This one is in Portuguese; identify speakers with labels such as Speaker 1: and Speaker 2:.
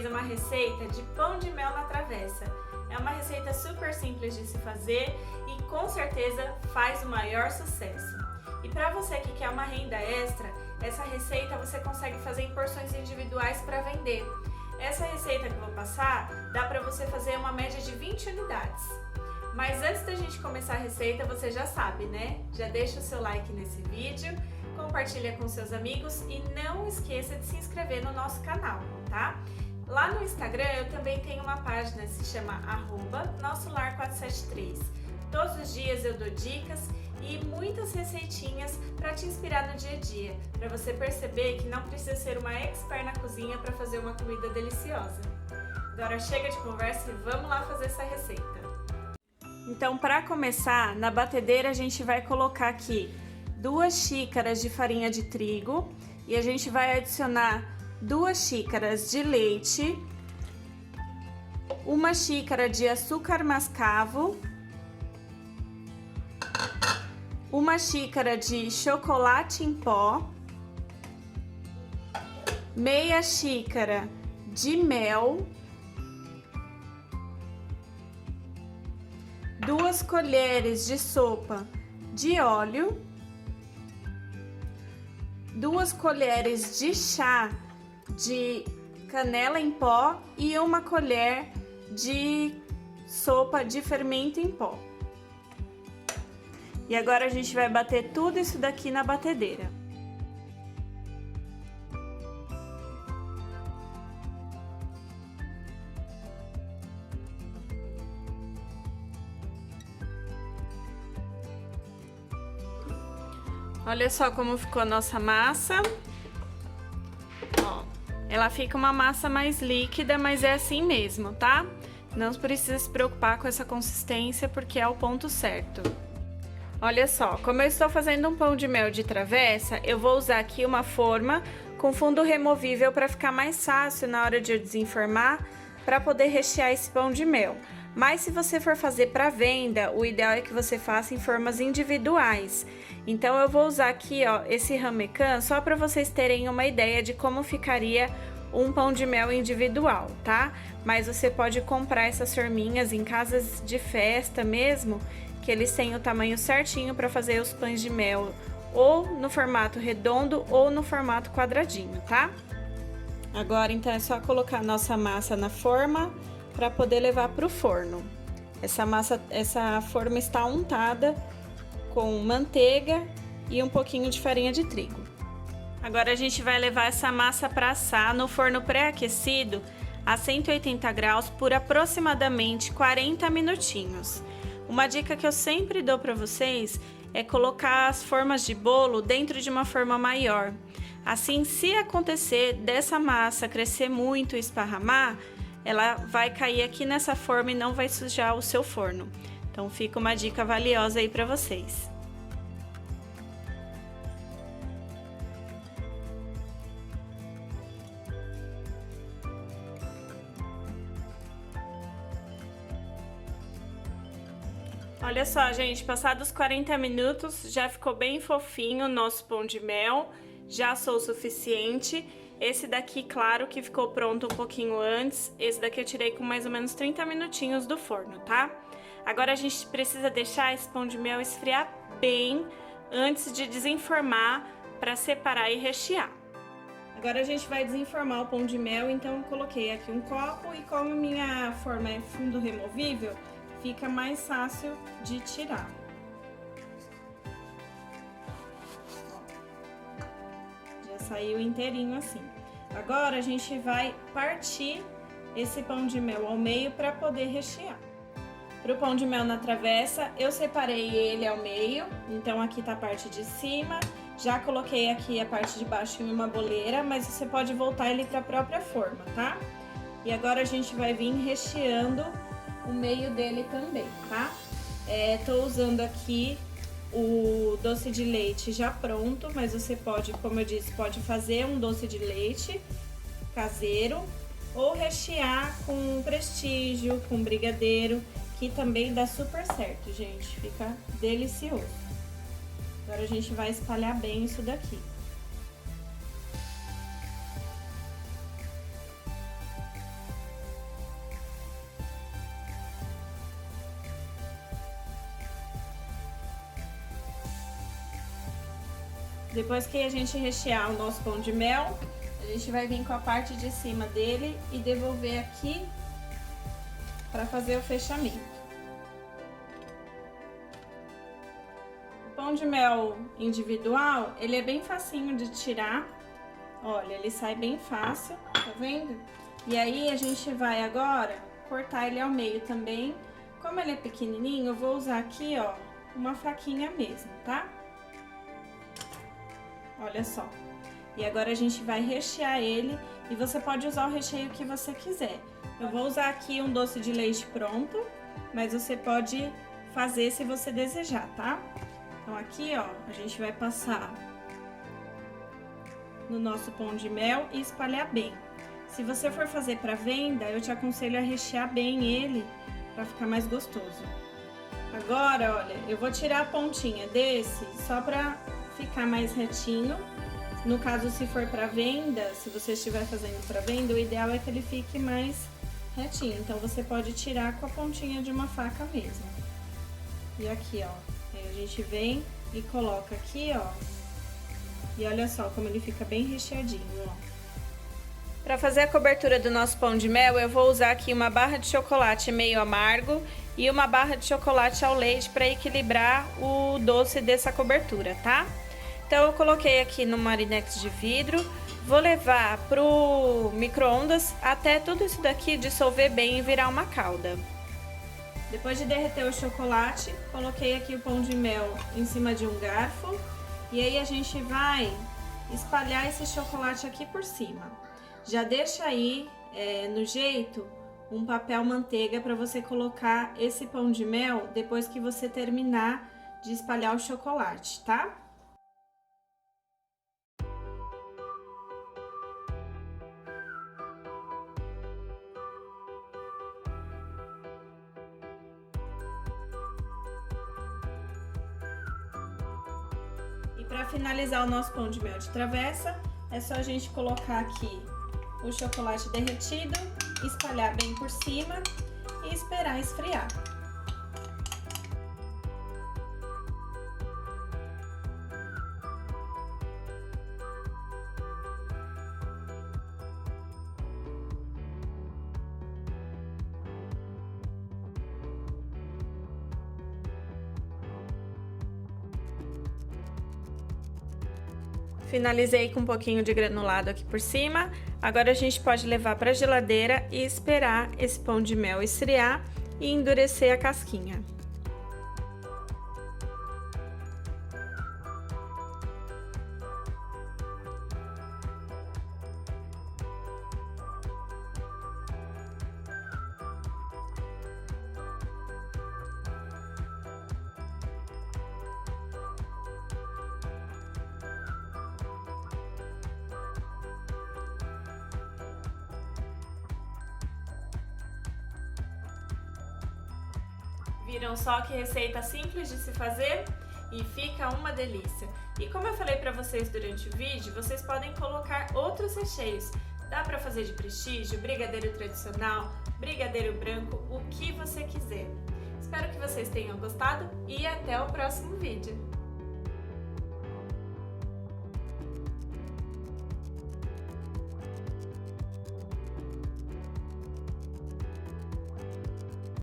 Speaker 1: vocês uma receita de pão de mel na travessa. É uma receita super simples de se fazer e com certeza faz o maior sucesso. E para você que quer uma renda extra, essa receita você consegue fazer em porções individuais para vender. Essa receita que eu vou passar, dá para você fazer uma média de 20 unidades. Mas antes da gente começar a receita, você já sabe, né? Já deixa o seu like nesse vídeo, compartilha com seus amigos e não esqueça de se inscrever no nosso canal, tá? Lá no Instagram eu também tenho uma página que se chama @nossolar473. Todos os dias eu dou dicas e muitas receitinhas para te inspirar no dia a dia, para você perceber que não precisa ser uma expert na cozinha para fazer uma comida deliciosa. Agora chega de conversa e vamos lá fazer essa receita. Então, para começar, na batedeira a gente vai colocar aqui 2 xícaras de farinha de trigo e a gente vai adicionar 2 xícaras de leite, 1 xícara de açúcar mascavo, 1 xícara de chocolate em pó, meia xícara de mel, 2 colheres de sopa de óleo, 2 colheres de chá de canela em pó e 1 colher de sopa de fermento em pó. E agora a gente vai bater tudo isso daqui na batedeira. Olha só como ficou a nossa massa. Ó, ela fica uma massa mais líquida, mas é assim mesmo, tá? Não precisa se preocupar com essa consistência, porque é o ponto certo. Olha só, como eu estou fazendo um pão de mel de travessa, eu vou usar aqui uma forma com fundo removível para ficar mais fácil na hora de eu desenformar, para poder rechear esse pão de mel. Mas se você for fazer para venda, o ideal é que você faça em formas individuais. Então eu vou usar aqui, ó, esse ramecan só para vocês terem uma ideia de como ficaria um pão de mel individual, tá? Mas você pode comprar essas forminhas em casas de festa mesmo, que eles têm o tamanho certinho para fazer os pães de mel, ou no formato redondo ou no formato quadradinho, tá? Agora então é só colocar a nossa massa na forma para poder levar para o forno. Essa forma está untada com manteiga e um pouquinho de farinha de trigo. Agora a gente vai levar essa massa para assar no forno pré-aquecido a 180 graus por aproximadamente 40 minutinhos. Uma dica que eu sempre dou para vocês é colocar as formas de bolo dentro de uma forma maior. Assim, se acontecer dessa massa crescer muito e esparramar, ela vai cair aqui nessa forma e não vai sujar o seu forno. Então fica uma dica valiosa aí para vocês. Olha só, gente, passados 40 minutos já ficou bem fofinho o nosso pão de mel, já assou o suficiente. Esse daqui, claro, que ficou pronto um pouquinho antes, esse daqui eu tirei com mais ou menos 30 minutinhos do forno, tá? Agora a gente precisa deixar esse pão de mel esfriar bem antes de desenformar para separar e rechear. Agora a gente vai desenformar o pão de mel, então eu coloquei aqui um copo e como minha forma é fundo removível, fica mais fácil de tirar. Já saiu inteirinho assim. Agora a gente vai partir esse pão de mel ao meio para poder rechear. Para o pão de mel na travessa, eu separei ele ao meio, então aqui tá a parte de cima. Já coloquei aqui a parte de baixo em uma boleira, mas você pode voltar ele para a própria forma, tá? E agora a gente vai vir recheando o meio dele também, tá? Tô usando aqui o doce de leite já pronto, mas você pode, como eu disse, pode fazer um doce de leite caseiro ou rechear com prestígio, com brigadeiro, que também dá super certo, gente, fica delicioso. Agora a gente vai espalhar bem isso daqui. Depois que a gente rechear o nosso pão de mel, a gente vai vir com a parte de cima dele e devolver aqui para fazer o fechamento. O pão de mel individual, ele é bem facinho de tirar. Olha, ele sai bem fácil, tá vendo? E aí a gente vai agora cortar ele ao meio também. Como ele é pequenininho, eu vou usar aqui, ó, uma faquinha mesmo, tá? Olha só. E agora a gente vai rechear ele e você pode usar o recheio que você quiser. Eu vou usar aqui um doce de leite pronto, mas você pode fazer se você desejar, tá? Então aqui, ó, a gente vai passar no nosso pão de mel e espalhar bem. Se você for fazer para venda, eu te aconselho a rechear bem ele para ficar mais gostoso. Agora, olha, eu vou tirar a pontinha desse só para ficar mais retinho. No caso, se for para venda, se você estiver fazendo para venda, o ideal é que ele fique mais retinho. Então você pode tirar com a pontinha de uma faca mesmo. E aqui, ó, aí a gente vem e coloca aqui, ó. E olha só como ele fica bem recheadinho, ó. Para fazer a cobertura do nosso pão de mel, eu vou usar aqui uma barra de chocolate meio amargo e uma barra de chocolate ao leite para equilibrar o doce dessa cobertura, tá? Então eu coloquei aqui no marinex de vidro, vou levar pro micro-ondas até tudo isso daqui dissolver bem e virar uma calda. Depois de derreter o chocolate, coloquei aqui o pão de mel em cima de um garfo e aí a gente vai espalhar esse chocolate aqui por cima. Já deixa aí no jeito um papel manteiga para você colocar esse pão de mel depois que você terminar de espalhar o chocolate, tá? E para finalizar o nosso pão de mel de travessa, é só a gente colocar aqui o chocolate derretido, espalhar bem por cima e esperar esfriar. Finalizei com um pouquinho de granulado aqui por cima. Agora a gente pode levar para a geladeira e esperar esse pão de mel esfriar e endurecer a casquinha. Viram só que receita simples de se fazer? E fica uma delícia! E como eu falei para vocês durante o vídeo, vocês podem colocar outros recheios. Dá para fazer de prestígio, brigadeiro tradicional, brigadeiro branco, o que você quiser. Espero que vocês tenham gostado e até o próximo vídeo!